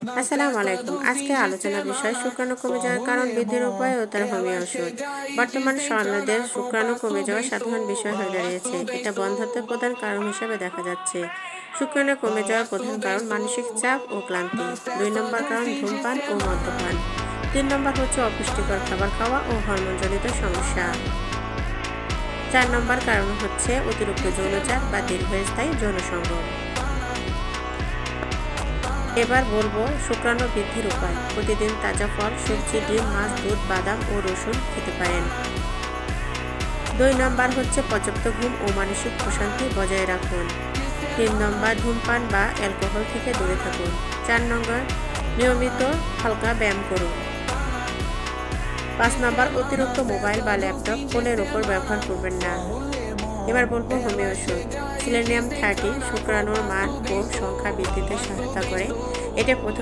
আসসালামু আলাইকুম। আজকে আলোচনার বিষয় শুক্রাণু কমে যাওয়ার কারণ, বৃদ্ধির উপায় ও তার হোমিও ওষুধ। বর্তমান সমাজে শুক্রাণু কমে যাওয়া সাধারণ বিষয় হয়ে দাঁড়িয়েছে। এটা বন্ধ্যাত্বের প্রধান কারণ হিসেবে দেখা যাচ্ছে। শুক্রাণু কমে যাওয়ার প্রধান কারণ মানসিক চাপ ও ক্লান্তি। 2 নম্বর কারণ ধূমপান ও মদ্যপান। 3 নম্বর হচ্ছে অপুষ্টিকর খাবার খাওয়া ও হরমোনজনিত সমস্যা। 4 নম্বর কারণ হচ্ছে অতিরিক্ত যৌনচাপ বা দীর্ঘস্থায়ী যৌনসঙ্গ। এবার বলবো শুক্রাণু বৃদ্ধির উপায়। প্রতিদিন তাজা ফল, সবজি, ডিম, মাছ, দুধ, বাদাম ও রসুন খেতে পারেন। 2 নম্বর হচ্ছে পর্যাপ্ত ঘুম ও মানসিক প্রশান্তি বজায় রাখুন। 3 নম্বর ধূমপান বা অ্যালকোহল থেকে দূরে থাকুন। 4 নম্বর নিয়মিত হালকা ব্যায়াম করুন। 5 নম্বর অতিরিক্ত মোবাইল বা ল্যাপটপ ফোনের উপর ব্যবহার করবেন না। এবার বলবো হোমিও ওষুধ। সিলেনিয়াম 30 শুক্রাণুর মান ও সংখ্যা বৃদ্ধিতে সহায়তা করে। এটা প্রথম